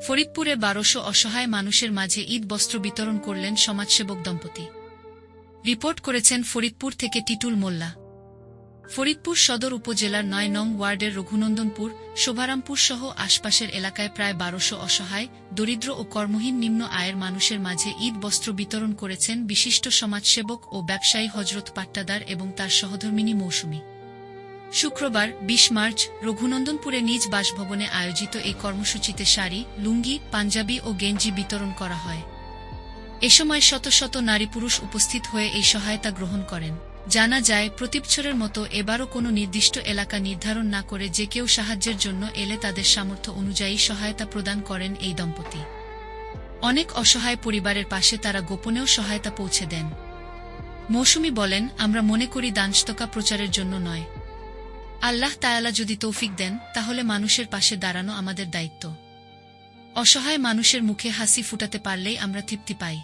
ফরিদপুরে ১২০০ অসহায় মানুষের মাঝে ঈদ বস্ত্র বিতরণ করলেন সমাজসেবক দম্পতি। রিপোর্ট করেছেন ফরিদপুর থেকে টিটুল মোল্লা। ফরিদপুর সদর উপজেলার ৯ নং ওয়ার্ডের রঘুনন্দনপুর, শোভারামপুর সহ আশপাশের এলাকায় প্রায় ১২০০ অসহায়, দরিদ্র ও কর্মহীন নিম্ন আয়ের মানুষের মাঝে ঈদ বস্ত্র বিতরণ করেছেন বিশিষ্ট সমাজসেবক ও ব্যবসায়ী হজরত পাট্টাদার এবং তার সহধর্মিণী মৌসুমী। শুক্রবার ২০ মার্চ রঘুনন্দনপুরে নিজ বাসভবনে আয়োজিত এই কর্মসূচিতে শাড়ি, লুঙ্গি, পাঞ্জাবি ও গেঞ্জি বিতরণ করা হয়। এ সময় শত শত নারী পুরুষ উপস্থিত হয়ে এই সহায়তা গ্রহণ করেন। জানা যায়, প্রতিবছরের মতো এবারও কোনো নির্দিষ্ট এলাকা নির্ধারণ না করে যে কেউ সাহায্যের জন্য এলে তাদের সামর্থ্য অনুযায়ী সহায়তা প্রদান করেন এই দম্পতি। অনেক অসহায় পরিবারের পাশে তারা গোপনেও সহায়তা পৌঁছে দেন। মৌসুমী বলেন, আমরা মনে করি দানস্তকা প্রচারের জন্য নয়। আল্লাহ তাআলা যদি তৌফিক দেন তাহলে মানুষের পাশে দাঁড়ানো আমাদের দায়িত্ব। অসহায় মানুষের মুখে হাসি ফুটাতে পারলেই আমরা তৃপ্তি পাই।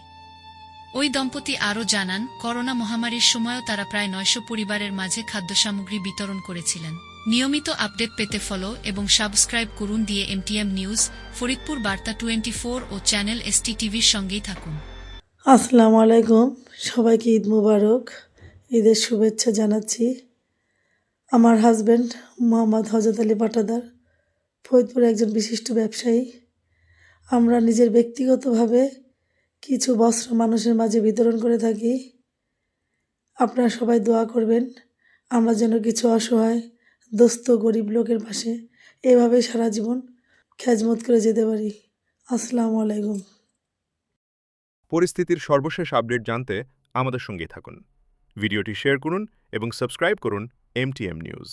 ওই দম্পতি আরও জানান, করোনা মহামারীর সময়ও তারা প্রায় ৯০০ পরিবারের মাঝে খাদ্যসামগ্রী বিতরণ করেছিলেন। নিয়মিত আপডেট পেতে ফলো এবং সাবস্ক্রাইব করুন দিয়ে এমটিএম নিউজ, ফরিদপুর বার্তা 24 ও চ্যানেল এসটি টিভির সঙ্গেই থাকুন। আসসালামু আলাইকুম, সবাইকে ঈদ মুবারক। ঈদের শুভেচ্ছা জানাচ্ছি। আমার হাজব্যান্ড মোহাম্মদ হযরত আলী পাটাদার ফরিদপুরে একজন বিশিষ্ট ব্যবসায়ী। আমরা নিজের ব্যক্তিগতভাবে কিছু বস্ত্র মানুষের মাঝে বিতরণ করে থাকি। আপনারা সবাই দোয়া করবেন আমরা যেন কিছু অসহায় দস্ত গরিব লোকের পাশে এভাবে সারা জীবন খেজমত করে যেতে পারি। আসসালামু আলাইকুম। পরিস্থিতির সর্বশেষ আপডেট জানতে আমাদের সঙ্গেই থাকুন। ভিডিওটি শেয়ার করুন এবং সাবস্ক্রাইব করুন এমটিএম নিউজ।